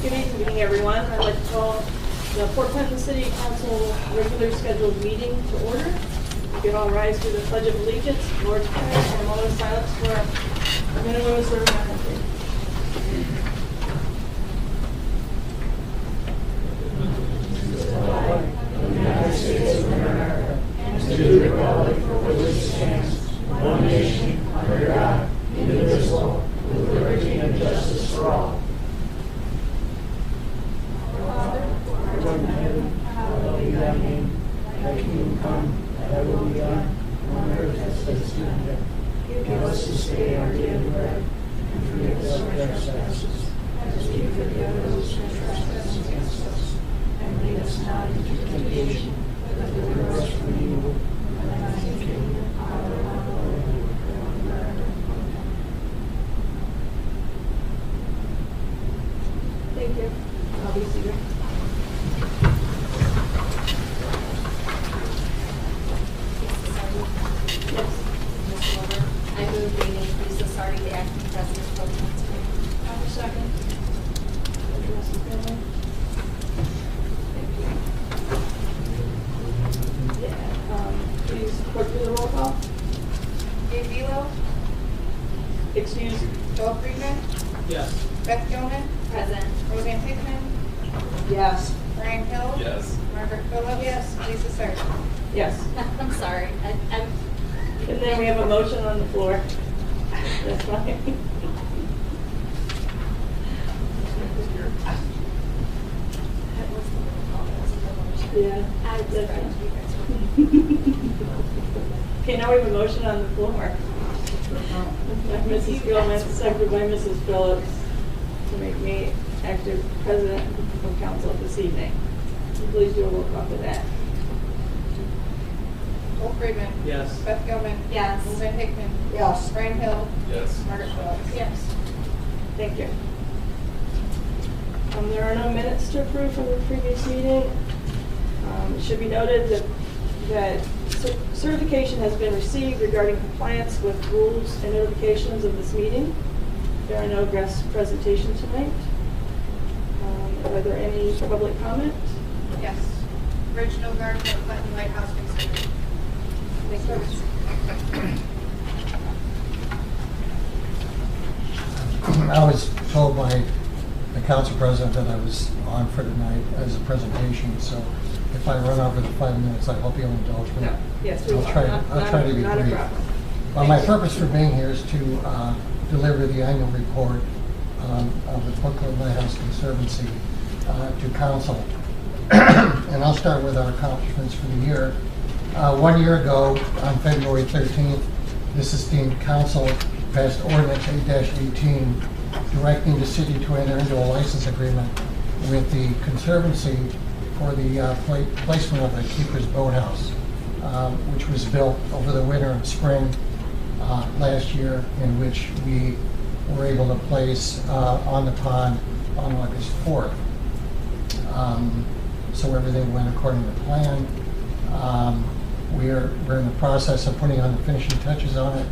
Good evening, everyone. I'd like to call the Port Clinton City Council regular scheduled meeting to order. We can all rise to the Pledge of Allegiance. Lord's Prayer and a moment of silence for our men and women serving our country. United States of America, and to the republic for which it stands, one nation, under God, indivisible, with liberty and justice for all. Father, who art in heaven, hallowed be thy name. Thy kingdom come, thy will be done, on earth as it is in heaven. Give us this day our daily bread, and forgive us our trespasses, as we forgive those who trespass against us. And lead us not into temptation, but deliver us from evil. For thine is the kingdom, power, and glory, forever. Thank you. I'll be seated. Yes. Ms. Wilbur, I move we name Lisa Sardi the acting president of the council. I will second. Mrs. Bailey. Please, clerk, do the roll call. Dave Velo, Excuse. Joel Friedman, Yes. Beth Gilman, Present. Roseanne Hickman, Yes. Brian Hill. Yes. Margaret Phillips. Yes. Lisa Sardi. Yes. I'm sorry. I'm And then we have a motion on the floor. That's fine. Yeah. I was surprised you guys were. Okay, now we have a motion on the floor. By Mrs. Gilman, seconded by Mrs. Phillips, to make me active president of council this evening. Please do a roll call for that. Joel Friedman. Yes. Beth Gilman. Yes. Roseanne Hickman. Yes. Brian Hill. Yes. Margaret Phillips. Yes. Thank you. There are no minutes to approve from the previous meeting. It should be noted that certification has been received regarding compliance with rules and notifications of this meeting. There are no guest presentations tonight. Are there any public comment? Yes. Reginald Gardner of Clinton Lighthouse Conservancy. I was told by the council president that I was on for tonight as a presentation, so if I run over the 5 minutes, I hope you'll indulge me. No. Yes, we will. I'll try to be not a brief. problem. Well, my purpose for being here is to deliver the annual report of the Brooklyn Lighthouse Conservancy to council. And I'll start with our accomplishments for the year. 1 year ago, on February 13th, this esteemed council passed Ordinance 8-18, directing the city to enter into a license agreement with the Conservancy for the placement of the Keeper's Boathouse, which was built over the winter and spring last year, in which we were able to place on the pond on August 4th. So everything went according to plan. We're in the process of putting on the finishing touches on it.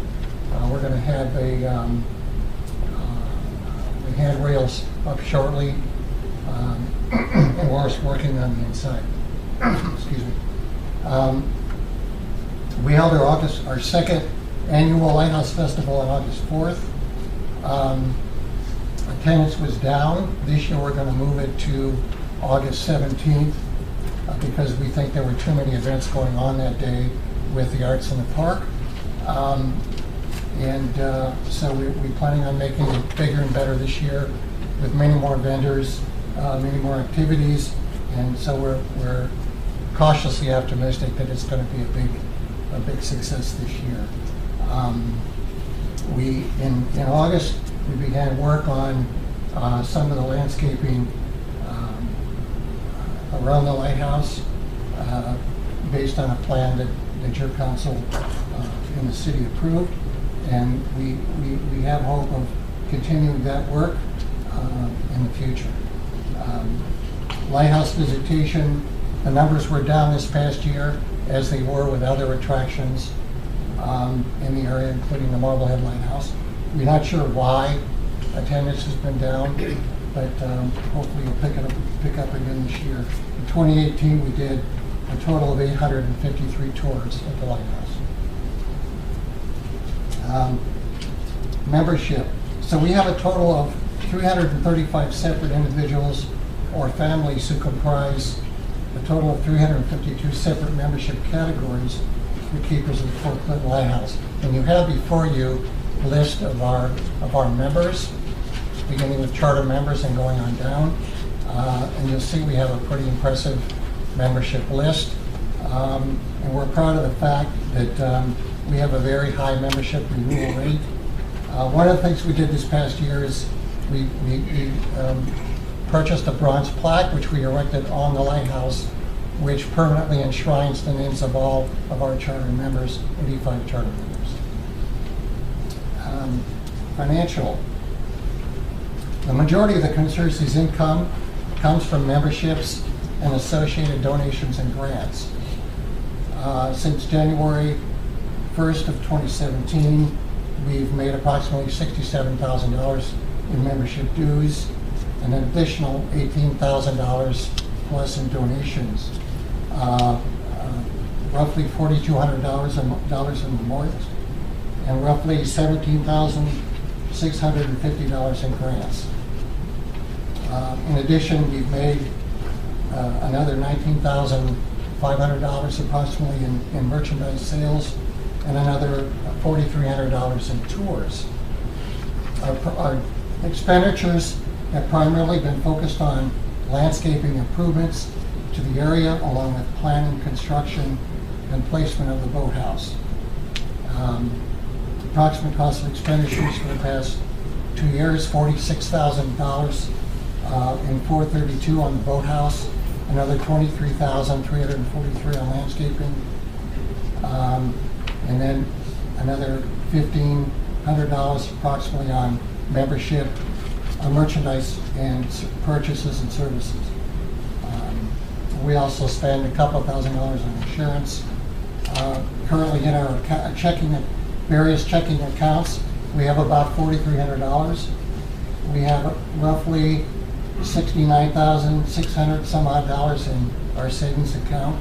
We're going to have the handrails up shortly, and we're working on the inside. Excuse me. We held our second annual Lighthouse Festival on August 4th. Attendance was down. This year we're going to move it to August 17th because we think there were too many events going on that day with the arts in the park. So we're planning on making it bigger and better this year with many more vendors, many more activities, and so we're cautiously optimistic that it's going to be a big success this year. In August we began work on some of the landscaping around the lighthouse based on a plan that your council in the city approved, and we have hope of continuing that work in the future. Lighthouse visitation, the numbers were down this past year, as they were with other attractions in the area, including the Marblehead Lighthouse. We're not sure why. attendance has been down, but hopefully you'll pick up again this year. In 2018, we did a total of 853 tours at the Lighthouse. Membership. So we have a total of 335 separate individuals or families who comprise a total of 352 separate membership categories for keepers of the Fort Clinton Lighthouse. And you have before you a list of our members, beginning with charter members and going on down. And you'll see we have a pretty impressive membership list. And we're proud of the fact that we have a very high membership renewal rate. One of the things we did this past year is we purchased a bronze plaque, which we erected on the lighthouse, which permanently enshrines the names of all of our charter members, 85 charter members. Financial. The majority of the Conservancy's income comes from memberships and associated donations and grants. Since January 1st of 2017, we've made approximately $67,000 in membership dues and an additional $18,000 plus in donations. Roughly $4,200 in memorials and roughly $17,650 in grants. In addition, we've made another $19,500 approximately in merchandise sales and another $4,300 in tours. Our expenditures have primarily been focused on landscaping improvements to the area, along with planning, construction, and placement of the boathouse. Approximate cost of expenditures for the past 2 years, $46,000 in 432 on the boathouse, another $23,343 on landscaping, and then another $1,500 approximately on membership, merchandise and purchases and services. We also spend a couple $1,000 on insurance. Currently in our various checking accounts, we have about $4,300. We have roughly $69,600 some odd dollars in our savings account,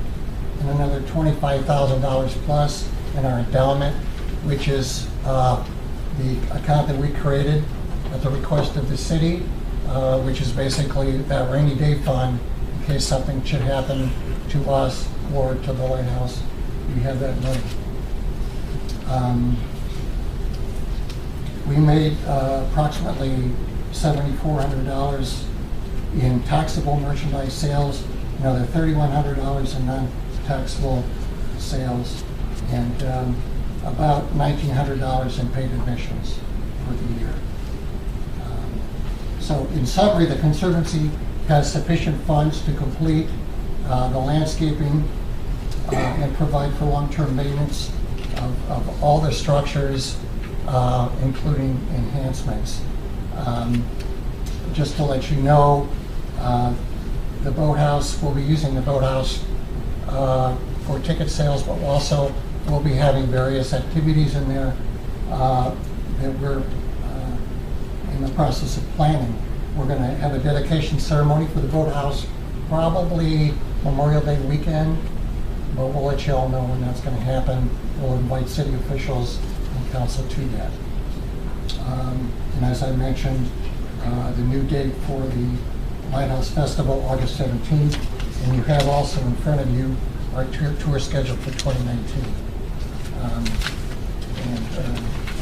and another $25,000 plus in our endowment, which is the account that we created at the request of the city, which is basically that rainy day fund in case something should happen to us or to the lighthouse. We have that money. We made approximately $7,400 in taxable merchandise sales, another $3,100 in non-taxable sales, and about $1,900 in paid admissions for the year. So in summary, the Conservancy has sufficient funds to complete the landscaping and provide for long-term maintenance of all the structures, including enhancements. Just to let you know, the boathouse, we'll be using the boathouse for ticket sales, but also we'll be having various activities in there that we're in the process of planning. We're going to have a dedication ceremony for the boathouse, probably Memorial Day weekend, but we'll let you all know when that's going to happen. We'll invite city officials and council to that. And as I mentioned, the new date for the Lighthouse Festival, August 17th, and you have also in front of you our tour schedule for 2019.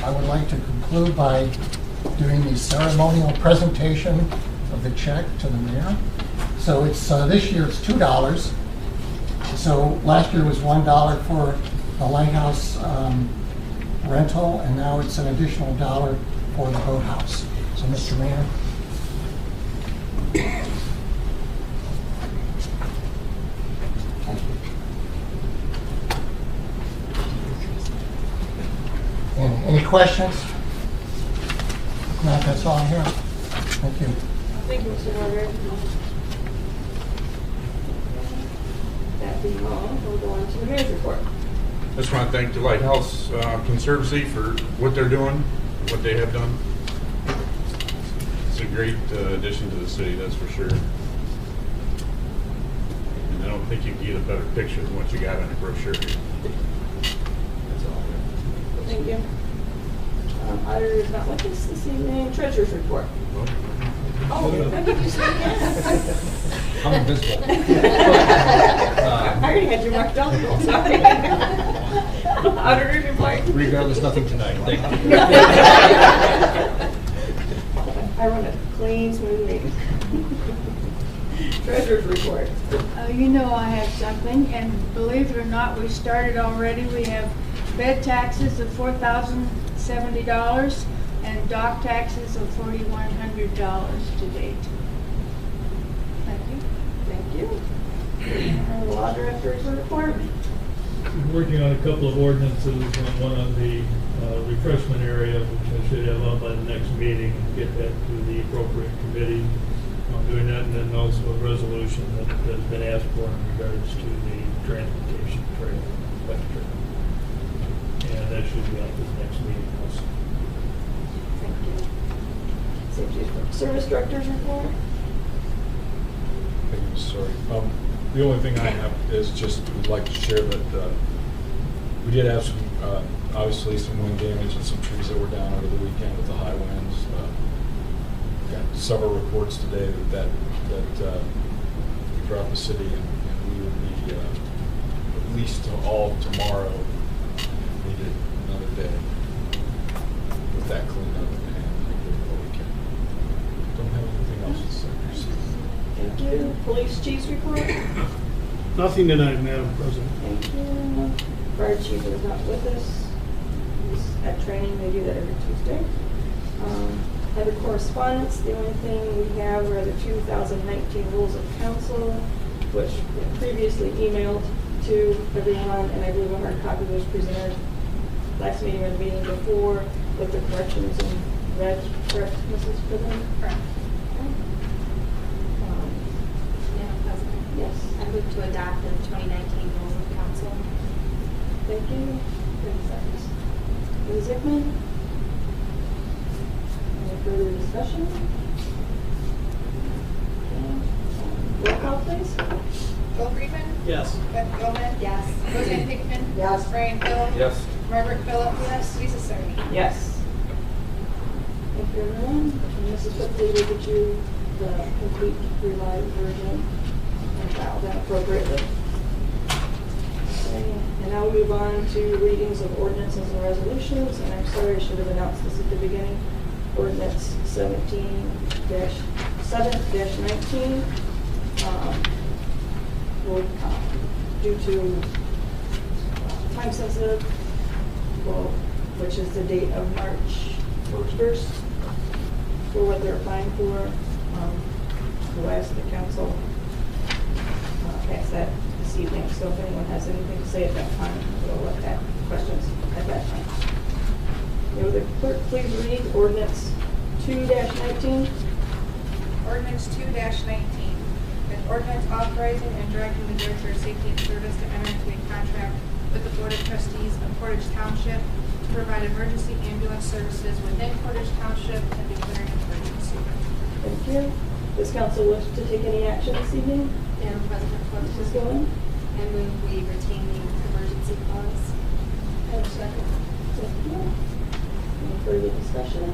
I would like to conclude by doing the ceremonial presentation of the check to the mayor. So it's this year it's $2. So last year was $1 for the lighthouse rental, and now it's an additional $1 for the boathouse. So, Mr. Mayor. Any questions? If not, that's all I have. Thank you. Thank you, Mr. Norberg. That being all, we'll go on to the mayor's report. I just want to thank the Lighthouse Conservancy for what they're doing, what they have done. It's a great addition to the city, that's for sure. And I don't think you can get a better picture than what you got in the brochure. That's all. Thank you. Auditor is not with us this evening. Treasurer's report. Oh, I give you some yes. I'm invisible. I already had you marked down. Sorry. Auditor's report. Regardless, nothing tonight. Thank you. I run a clean, smooth meeting. Treasurer's report. You know I have something, and believe it or not, we started already. We have bed taxes of $4,070 and dock taxes of $4,100 to date. Thank you. Thank you. Law director's report. We're working on a couple of ordinances, and one on the refreshment area, which I should have on by the next meeting, and get that to the appropriate committee. I'm doing that, and then also a resolution that has been asked for in regards to the transportation trail, bike trail. And that should be on this next meeting also. Thank you. Safety service director's report. Thank you, sorry. The only thing I have is just would like to share that we did have some, obviously some wind damage and some trees that were down over the weekend with the high winds. Got several reports today that throughout the city, and we will be at least all tomorrow. Needed another day with that cleanup and what we can. Don't have anything else to say. Thank you. Police chief's report. Nothing tonight, Madam President. Thank you. Fire chief is not with us. He's at training. They do that every Tuesday. Under correspondence, the only thing we have are the 2019 rules of council, which we previously emailed to everyone, and I believe a hard copy was presented last meeting or the meeting before with the corrections in red. Correct, Mrs. President? Correct. Madam President? Yes. I move to adopt the 2019 rules of council. Thank you. 30 seconds. Ms. Zickman? Any further discussion? Okay. Roll call, please. Joel Freeman. Yes. Beth Gilman. Yes. Roseanne Hickman. Yes. Brian Hill. Yes. Margaret Phillips. Yes. Lisa Sardi. Yes. Thank you, everyone. And Mrs. Quickly will get you the complete revised version and file that appropriately. Okay. And now we'll move on to readings of ordinances and resolutions. And I'm sorry, I should have announced this at the beginning. Ordinance 17-7-19. Will, due to time sensitive, well, which is the date of March 1st, for what they're applying for. We'll ask the council, ask that this evening, so if anyone has anything to say at that time, we'll look at questions at that time. Will the clerk please read ordinance 2-19? Ordinance 2-19. An ordinance authorizing and directing the Director of Safety and Service to enter into a contract with the Board of Trustees of Portage Township to provide emergency ambulance services within Portage Township and declaring an emergency. Thank you. Does council wish to take any action this evening? Madam President, Mrs. Gillen? I move we retain the emergency clause. Have a second. Thank you. Any further discussion?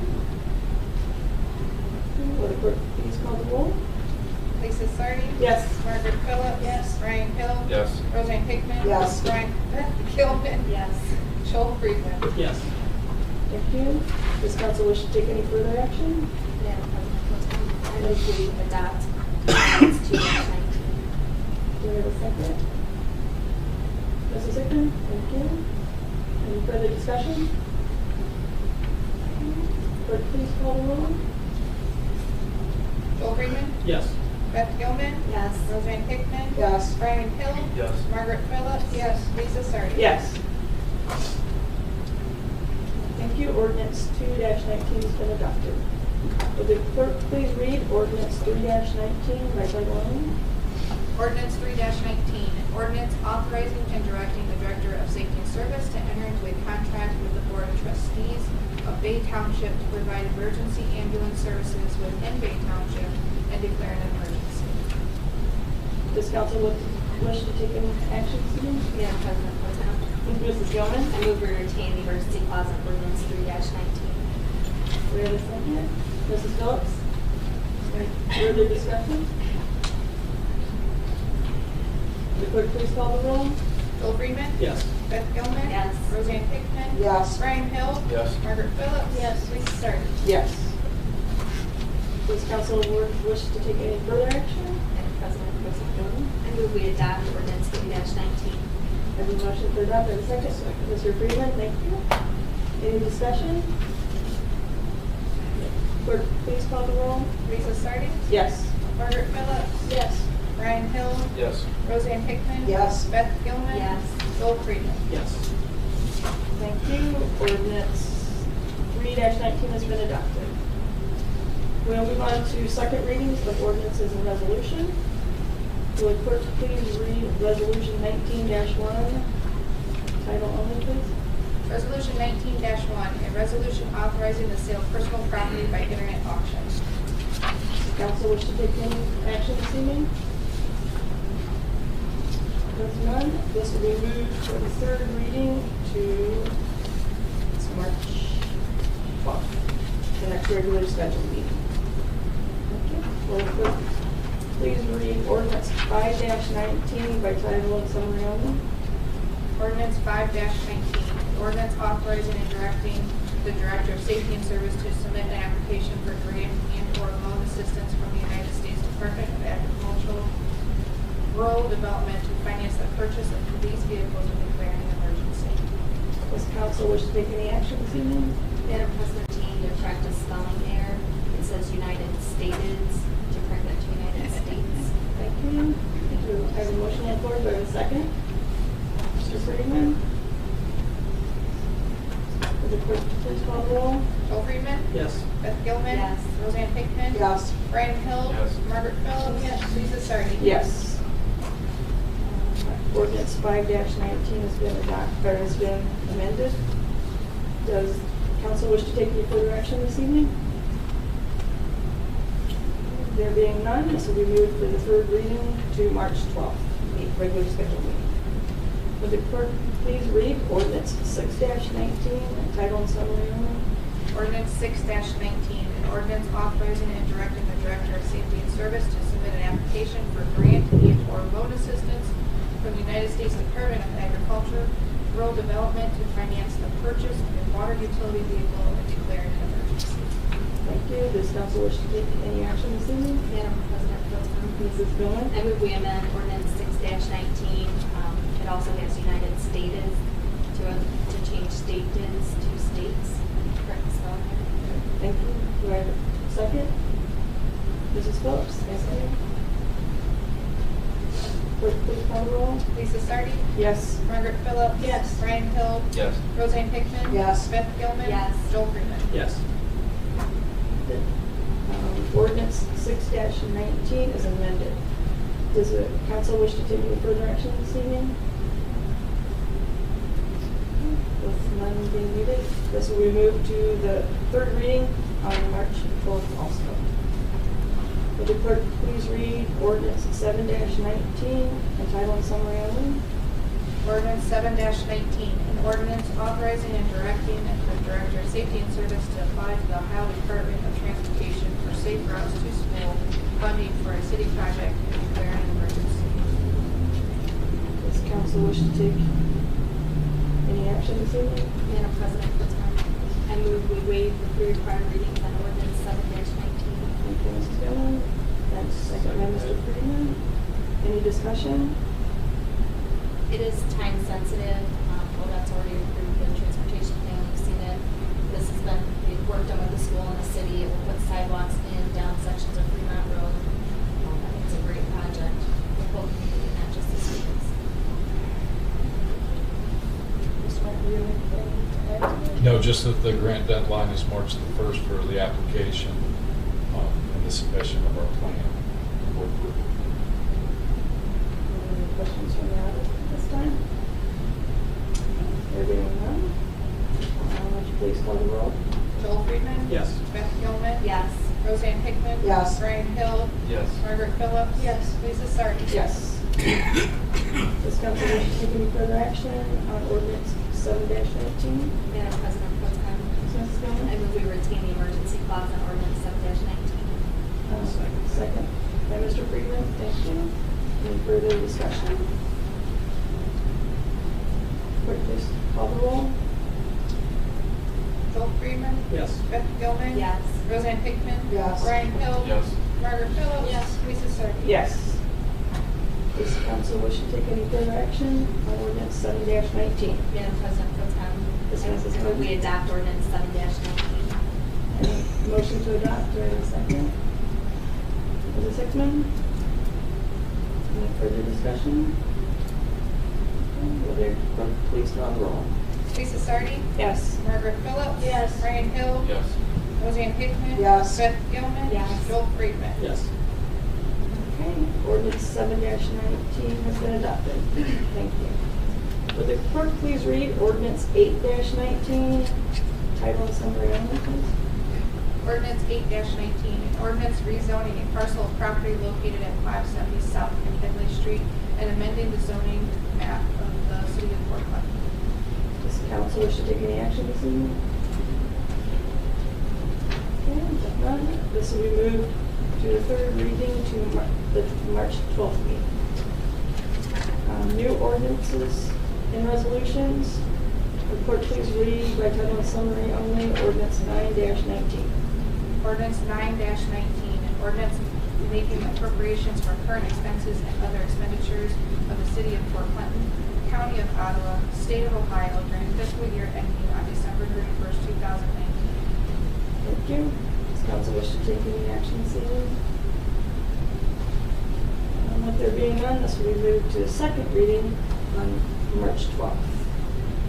Will the clerk please call the roll? Lisa Sardi. Yes. Margaret Phillips. Yes. Brian Hill. Yes. Roseanne Hickman. Yes. Beth Gilman. Yes. Joel Freeman. Yes. Thank you. Does council wish to take any further action? Madam President, I move we adopt ordinance 2-19. Do we have a second? Mrs. Hickman? Thank you. Any further discussion? Clerk, please call the roll. Joel Freeman. Yes. Beth Gilman. Yes. Roseanne Hickman. Yes. Brian Hill. Yes. Margaret Phillips. Yes. Lisa Sardi. Yes. Thank you. Ordinance 2-19 has been adopted. Will the clerk please read ordinance 3-19 by title only? Ordinance 3-19, an ordinance authorizing and directing the Director of Safety and Service to enter into a contract with the Board of Trustees of Bay Township to provide emergency ambulance services within Bay Township and declare an emergency. Does council wish to take any action this evening? Madam President, Pro Tem. Mrs. Gilman? I move we retain the emergency clause in ordinance 3-19. We have a second. Mrs. Phillips? Any further discussion? The clerk, please call the roll. Joel Freeman. Yes. Beth Gilman. Yes. Roseanne Hickman. Yes. Brian Hill. Yes. Margaret Phillips. Yes. Lisa Stark. Yes. Does council wish to take any further action? Madam President, Pro Tem. I move we adopt ordinance 3-19. I have a motion to adopt. I have a second. Mr. Freeman, thank you. Any discussion? Clerk, please call the roll. Lisa Stark. Yes. Margaret Phillips. Yes. Brian Hill. Yes. Roseanne Hickman. Yes. Beth Gilman. Yes. Joel Freeman. Yes. Thank you. Ordinance 3-19 has been adopted. We'll move on to second readings of ordinances and resolution. Will the clerk please read resolution 19-1, title only, please? Resolution 19-1, a resolution authorizing the sale of personal property by internet auction. Does council wish to take any action this evening? If none, this will be moved for the third reading to March 12th, the next regularly scheduled meeting. Thank you. Will the clerk please read ordinance 5-19 by title and summary only? Ordinance 5-19, ordinance authorizing and directing the Director of Safety and Service to submit an application for grant and/or loan assistance from the United States Department of Agricultural Rural Development to finance the purchase of police vehicles and declaring an emergency. Does council wish to take any action this evening? Madam President, to correct a spelling error, it says United States, to correct that to United States. Thank you. I have a motion on the floor. Do I have a second? Mr. Freeman? Will the clerk please call the roll? Joel Freeman. Yes. Beth Gilman. Yes. Roseanne Hickman. Yes. Brian Hill. Yes. Margaret Phillips. Yes. Lisa Stark. Yes. Ordinance 5-19 has been adopted, or has been amended. Does council wish to take any further action this evening? There being none, this will be moved for the third reading to March 12th, the regular scheduled meeting. Would the clerk please read ordinance 6-19 and title and summary only? Ordinance 6-19, an ordinance authorizing and directing the Director of Safety and Service to submit an application for grant and/or loan assistance from the United States Department of Agriculture, Rural Development to finance the purchase of a water utility vehicle and declaring an emergency. Thank you. Does council wish to take any action this evening? Madam President, Pro Tem. Mrs. Gilman? I move we amend ordinance 6-19. It also has United States to change states to states. Correct the spelling error. Thank you. Do I have a second? Mrs. Phillips? Yes, ma'am. Clerk, please call the roll. Lisa Sardi. Yes. Margaret Phillips. Yes. Brian Hill. Yes. Roseanne Hickman. Yes. Beth Gilman. Yes. Joel Freeman. Yes. Ordinance 6-19 is amended. Does the council wish to take any further action this evening? With none being needed, this will be moved to the third reading on March 12th also. Would the clerk please read ordinance 7-19 and title and summary only? Ordinance 7-19, an ordinance authorizing and directing the Director of Safety and Service to apply to the Ohio Department of Transportation for safe routes to school funding for a city project and declaring an emergency. Does council wish to take any action this evening? Madam President, Pro Tem. I move we waive the three required readings on ordinance 7-19. Thank you, Mrs. Gilman. That's second by Mr. Freeman. Any discussion? It is time sensitive. ODOT's already approved the transportation plan. You've seen it. This has been, we've worked on with the school and the city. It will put sidewalks in down sections of Fremont Road. I think it's a great project. We're hoping to do not just this week. Mr. Martin, do you have anything to add to that? No, just that the grant deadline is March the 1st for the application and the submission of our plan for approval. Any questions from the audience at this time? There being none, would you please call the roll? Joel Friedman. Yes. Beth Gilman. Yes. Roseanne Hickman. Yes. Brian Hill. Yes. Margaret Phillips. Yes. Lisa Sardi. Yes. Does council wish to take any further action on ordinance 7-19? Madam President Pro Tem, Mrs. Gilman? I move we retain the emergency clause on ordinance 7-19. Second by Mr. Friedman. Thank you. Any further discussion? Clerk, please call the roll. Joel Friedman. Yes. Beth Gilman. Yes. Roseanne Hickman. Yes. Brian Hill. Yes. Margaret Phillips. Yes. Lisa Sardi. Yes. Does council wish to take any further action on ordinance 7-19? Madam President Pro Tem, Yes, I Mrs. move we Clerk. adopt ordinance 7-19. Any motion to adopt, or a second? Mrs. Hickman? Any further discussion? Okay, will the clerk please call the roll? Lisa Sardi. Yes. Margaret Phillips. Yes. Brian Hill. Yes. Roseanne Hickman. Yes. Beth Gilman. Yes. Joel Friedman. Yes. Okay, ordinance 7-19 has been adopted. Thank you. Would the clerk please read ordinance 8-19, title and summary only, please? Ordinance 8-19, an ordinance rezoning a parcel of property located at 570 South McKinley Street and amending the zoning map of the city of Fort Clinton. Does the council wish to take any action this evening? Okay, if none, this will be moved to the third reading to the March 12th meeting. New ordinances and resolutions. The clerk please read by title and summary only, ordinance 9-19. Ordinance 9-19, an ordinance making appropriations for current expenses and other expenditures of the city of Fort Clinton, county of Ottawa, state of Ohio during fiscal year ending on December 31st, 2019. Thank you. Does council wish to take any action this evening? With there being none, this will be moved to second reading on March 12th.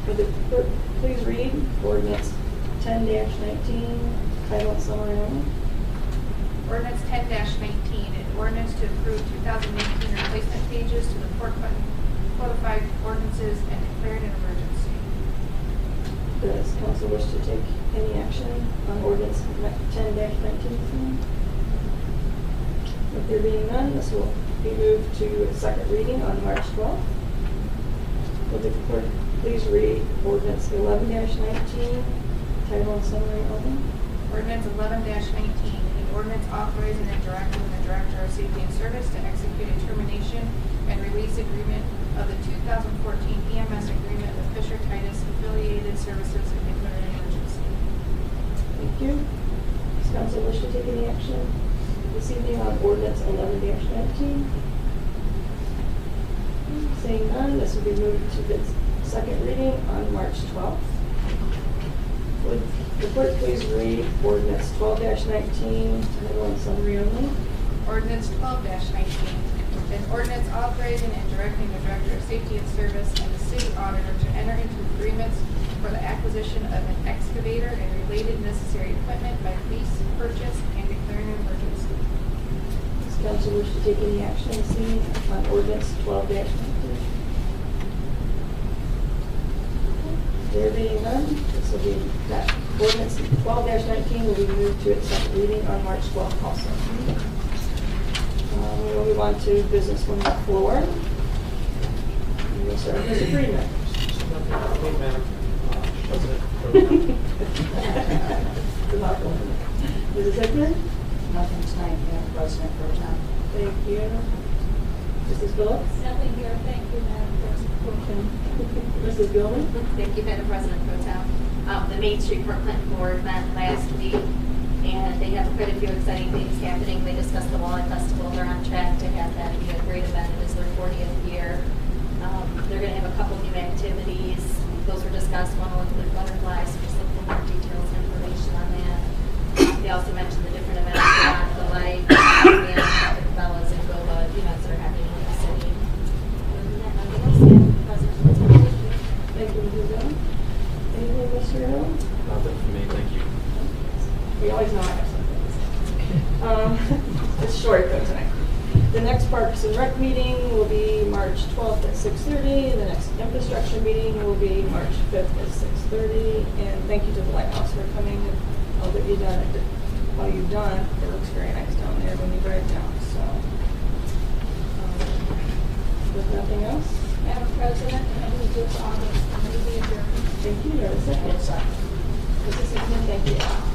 Would the clerk please read ordinance 10-19, title and summary only? Ordinance 10-19, an ordinance to approve 2019 replacement pages to the Fort Clinton codified ordinances and declared an emergency. Does council wish to take any action on ordinance 10-19 this evening? With there being none, this will be moved to second reading on March 12th. Would the clerk please read ordinance 11-19, title and summary only? Ordinance 11-19, an ordinance authorizing and directing the Director of Safety and Service to execute a termination and release agreement of the 2014 EMS agreement with Fisher Titus Affiliated Services and declaring an emergency. Thank you. Does council wish to take any action this evening on ordinance 11-19? Seeing none, this will be moved to its second reading on March 12th. Would the clerk please read ordinance 12-19, title and summary only? Ordinance 12-19, an ordinance authorizing and directing the Director of Safety and Service and the City Auditor to enter into agreements for the acquisition of an excavator and related necessary equipment by lease, purchase, and declaring an emergency. Does council wish to take any action this evening on ordinance 12-19? There being none, this will be, that ordinance 12-19 will be moved to its second reading on March 12th also. We will move on to business from the floor. We will start with Mr. Friedman. Mrs. Hickman? Nothing tonight, Madam President Pro Tem. Thank you. Mrs. Phillips? Nothing here, thank you, Madam President. Mrs. Gilman? Thank you, Madam President Pro Tem. The Main Street Fort Clinton Board met last week, and they have quite a few exciting things happening. They discussed the Walleye Festival. They're on track to have that be a great event. It is their 40th year. They're going to have a couple new activities. Those were discussed. One will include butterflies, so just look for more details and information on that. They also mentioned the different events on the light, and Cabela's and Goba events that are happening in the city. Other than that, nothing else, Madam President Pro Tem. Thank you, Mrs. Gilman. Anything, Mr. Hill? Nothing for me, thank you. We always know I have something. It's short though tonight. The next Parks and Rec meeting will be March 12th at 6:30. The next infrastructure meeting will be March 5th at 6:30. And thank you to the Lighthouse for coming and all that you've done, all you've done. It looks very nice down there when you drive down, so. With nothing else, Madam President, I move this August committee be adjourned. thank you. Do I have a second? Mrs. Hickman, thank you.